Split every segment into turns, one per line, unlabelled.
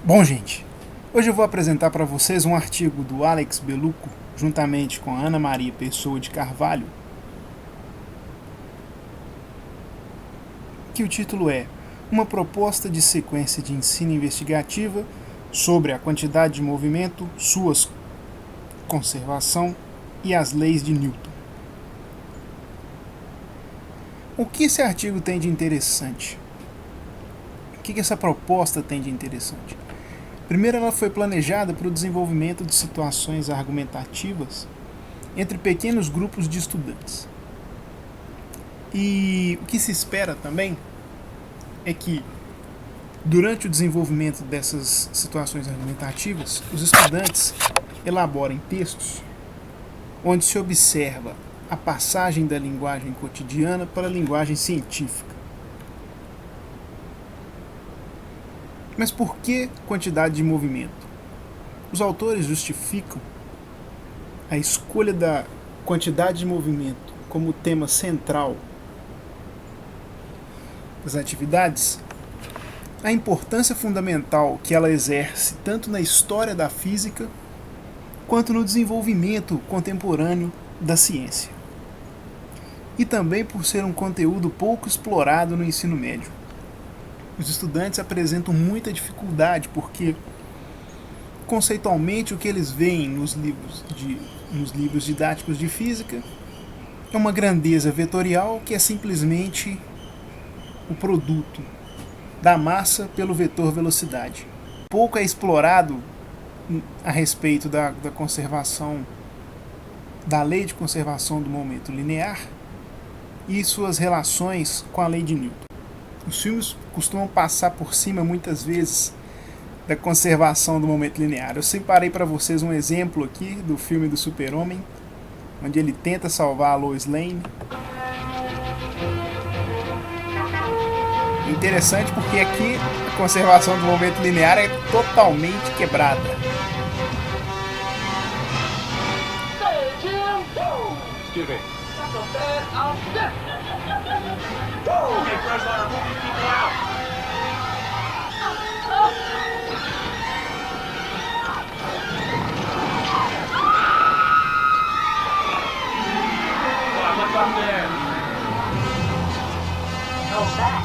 Bom, gente, hoje eu vou apresentar para vocês um artigo do Alex Beluco, juntamente com a Ana Maria Pessoa de Carvalho, que o título é Uma proposta de sequência de ensino investigativa sobre a quantidade de movimento, suas conservação e as leis de Newton. O que esse artigo tem de interessante? O que essa proposta tem de interessante? Primeiro, ela foi planejada para o desenvolvimento de situações argumentativas entre pequenos grupos de estudantes. E o que se espera também é que, durante o desenvolvimento dessas situações argumentativas, os estudantes elaborem textos onde se observa a passagem da linguagem cotidiana para a linguagem científica. Mas por que quantidade de movimento? Os autores justificam a escolha da quantidade de movimento como tema central das atividades, a importância fundamental que ela exerce tanto na história da física quanto no desenvolvimento contemporâneo da ciência. E também por ser um conteúdo pouco explorado no ensino médio. Os estudantes apresentam muita dificuldade porque, conceitualmente, o que eles veem nos livros didáticos de física é uma grandeza vetorial que é simplesmente o produto da massa pelo vetor velocidade. Pouco é explorado a respeito da conservação, da lei de conservação do momento linear e suas relações com a lei de Newton. Os filmes costumam passar por cima muitas vezes da conservação do momento linear. Eu separei para vocês um exemplo aqui do filme do Super-Homem, onde ele tenta salvar a Lois Lane. Interessante porque aqui a conservação do momento linear é totalmente quebrada.
Excuse me. Okay, first order, move these people out. What's up there?
No back.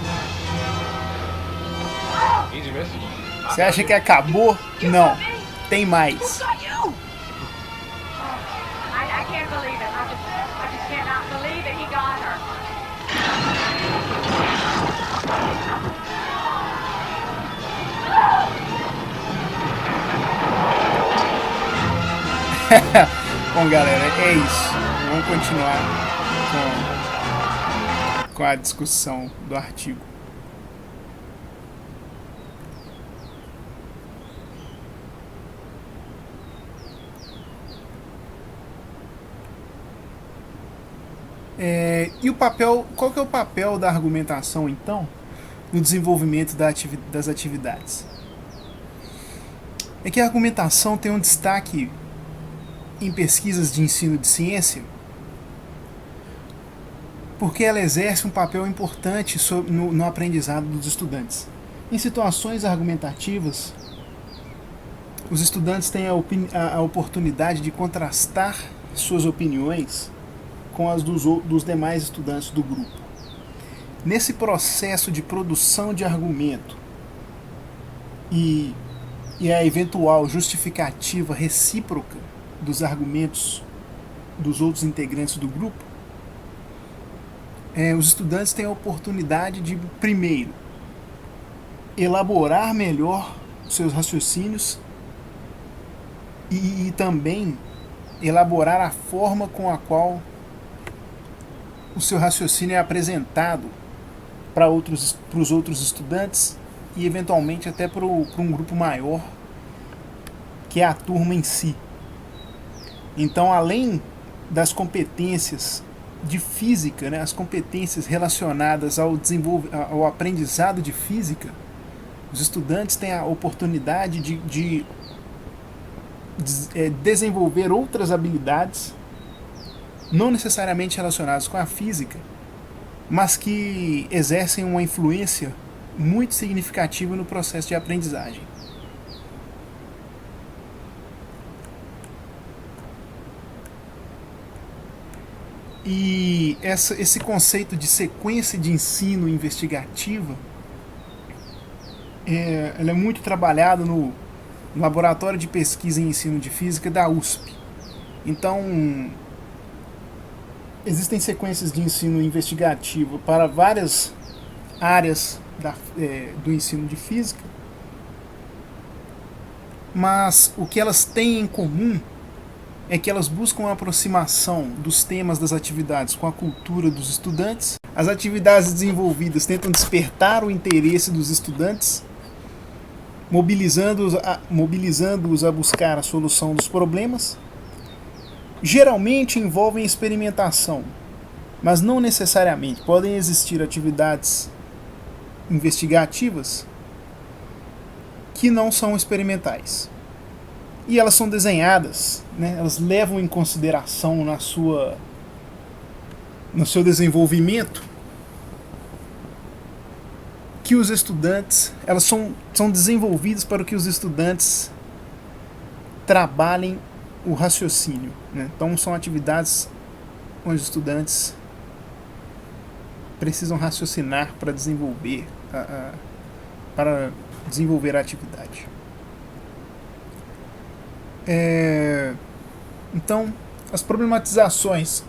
Easy, miss.
Você acha que acabou? Não, tem mais.
I can't believe it. I just cannot believe that he got her.
Bom, galera, é isso. Vamos continuar com a discussão do artigo. E o papel, qual que é o papel da argumentação, então, no desenvolvimento das atividades? É que a argumentação tem um destaque em pesquisas de ensino de ciência porque ela exerce um papel importante no aprendizado dos estudantes. Em situações argumentativas, os estudantes têm a oportunidade de contrastar suas opiniões com as dos demais estudantes do grupo. Nesse processo de produção de argumento e a eventual justificativa recíproca dos argumentos dos outros integrantes do grupo, os estudantes têm a oportunidade de, primeiro, elaborar melhor seus raciocínios e também elaborar a forma com a qual o seu raciocínio é apresentado para os outros estudantes e eventualmente até para um grupo maior, que é a turma em si. Então, além das competências de física, né, as competências relacionadas ao aprendizado de física, os estudantes têm a oportunidade de desenvolver outras habilidades, não necessariamente relacionadas com a física, mas que exercem uma influência muito significativa no processo de aprendizagem. E esse conceito de sequência de ensino investigativa ela é muito trabalhado no Laboratório de Pesquisa em Ensino de Física da USP. Então, existem sequências de ensino investigativo para várias áreas do ensino de física, mas o que elas têm em comum é que elas buscam a aproximação dos temas das atividades com a cultura dos estudantes. As atividades desenvolvidas tentam despertar o interesse dos estudantes, mobilizando-os a buscar a solução dos problemas. Geralmente envolvem experimentação, mas não necessariamente. Podem existir atividades investigativas que não são experimentais. E elas são desenhadas, né? Elas levam em consideração no seu desenvolvimento que os estudantes, elas são desenvolvidas para que os estudantes trabalhem o raciocínio, né? Então são atividades onde os estudantes precisam raciocinar para desenvolver a atividade. Então, as problematizações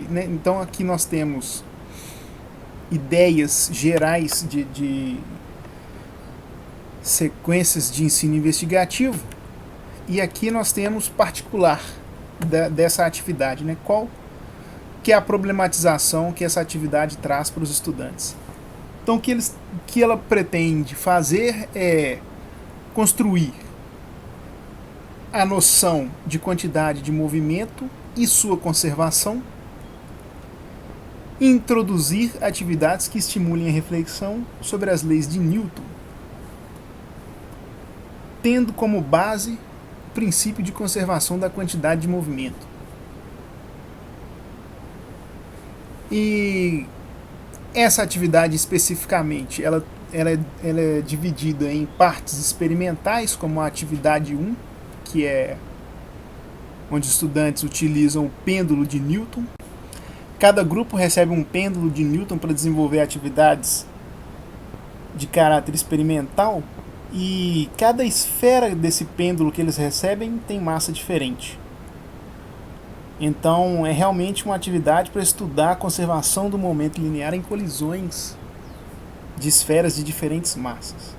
né? Então aqui nós temos ideias gerais de sequências de ensino investigativo, e aqui nós temos particular dessa atividade, né? Qual que é a problematização que essa atividade traz para os estudantes. Então, o que ela pretende fazer é construir a noção de quantidade de movimento e sua conservação, introduzir atividades que estimulem a reflexão sobre as leis de Newton, tendo como base o princípio de conservação da quantidade de movimento. E essa atividade especificamente, ela é dividida em partes experimentais, como a atividade 1, que é onde os estudantes utilizam o pêndulo de Newton. Cada grupo recebe um pêndulo de Newton para desenvolver atividades de caráter experimental, e cada esfera desse pêndulo que eles recebem tem massa diferente. Então é realmente uma atividade para estudar a conservação do momento linear em colisões de esferas de diferentes massas.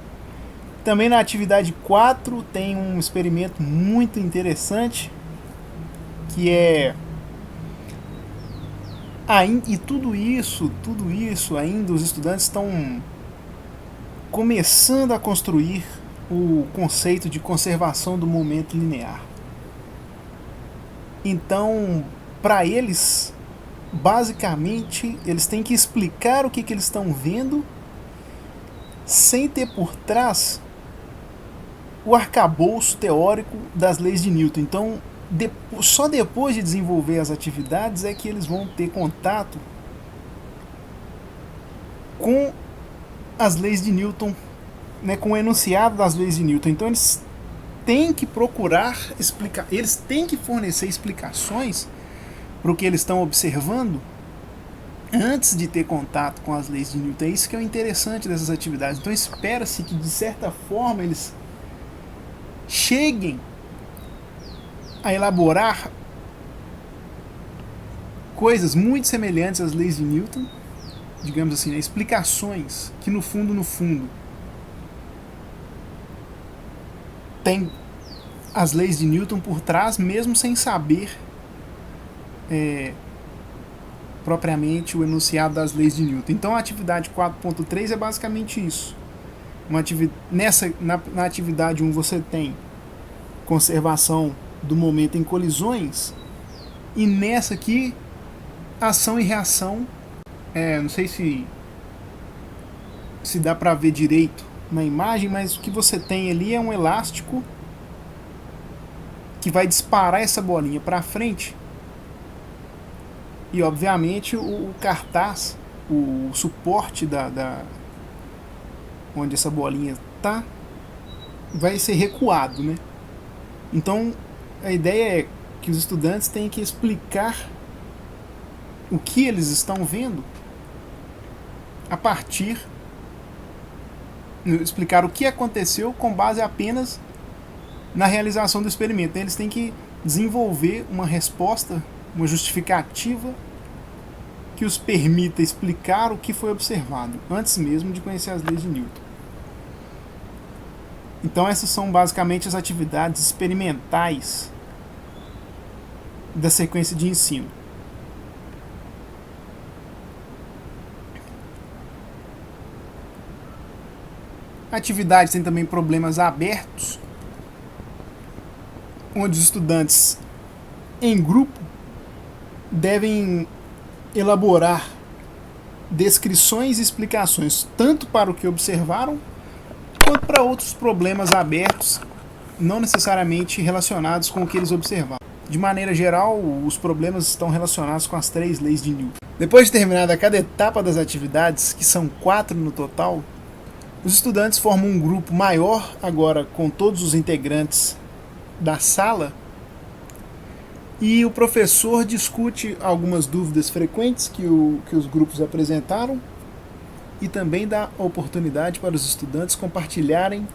Também na atividade 4 tem um experimento muito interessante, que é e tudo isso ainda os estudantes estão começando a construir o conceito de conservação do momento linear. Então, para eles, basicamente, eles têm que explicar o que eles estão vendo sem ter por trás o arcabouço teórico das leis de Newton. Então, só depois de desenvolver as atividades é que eles vão ter contato com as leis de Newton, né, com o enunciado das leis de Newton. Então eles têm que procurar explicar, eles têm que fornecer explicações para o que eles estão observando antes de ter contato com as leis de Newton. É isso que é o interessante dessas atividades. Então espera-se que, de certa forma, eles cheguem a elaborar coisas muito semelhantes às leis de Newton, digamos assim, né? Explicações que no fundo tem as leis de Newton por trás, mesmo sem saber propriamente o enunciado das leis de Newton. Então a atividade 4.3 é basicamente isso. Na atividade 1 você tem conservação do momento em colisões, e nessa aqui, ação e reação. Não sei se dá para ver direito na imagem, mas o que você tem ali é um elástico que vai disparar essa bolinha para frente, e obviamente o cartaz, o suporte onde essa bolinha está, vai ser recuado, né? Então a ideia é que os estudantes têm que explicar o que eles estão vendo a partir, explicar o que aconteceu com base apenas na realização do experimento. Eles têm que desenvolver uma resposta, uma justificativa que os permita explicar o que foi observado, antes mesmo de conhecer as leis de Newton. Então essas são basicamente as atividades experimentais da sequência de ensino. A atividade tem também problemas abertos, onde os estudantes em grupo devem elaborar descrições e explicações tanto para o que observaram quanto para outros problemas abertos não necessariamente relacionados com o que eles observaram. De maneira geral, os problemas estão relacionados com as 3 leis de Newton. Depois de terminada cada etapa das atividades, que são 4 no total, os estudantes formam um grupo maior, agora com todos os integrantes da sala, e o professor discute algumas dúvidas frequentes que os grupos apresentaram e também dá oportunidade para os estudantes compartilharem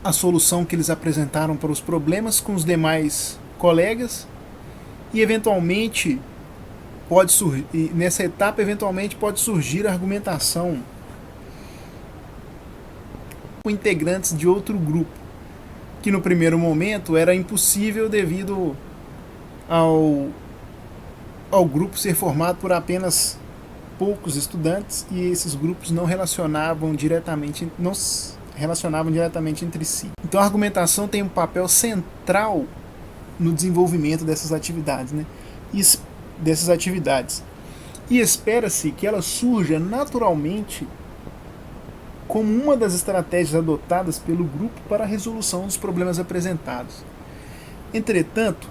a solução que eles apresentaram para os problemas com os demais colegas e eventualmente nessa etapa eventualmente pode surgir argumentação com integrantes de outro grupo, que no primeiro momento era impossível devido ao grupo ser formado por apenas poucos estudantes e esses grupos não se relacionavam diretamente entre si. Então a argumentação tem um papel central no desenvolvimento dessas atividades, né? E espera-se que ela surja naturalmente como uma das estratégias adotadas pelo grupo para a resolução dos problemas apresentados. Entretanto,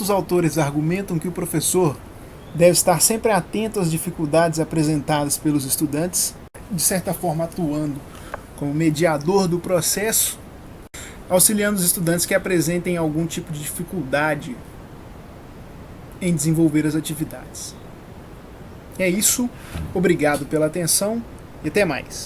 os autores argumentam que o professor deve estar sempre atento às dificuldades apresentadas pelos estudantes, de certa forma atuando como mediador do processo, auxiliando os estudantes que apresentem algum tipo de dificuldade em desenvolver as atividades. É isso, obrigado pela atenção e até mais.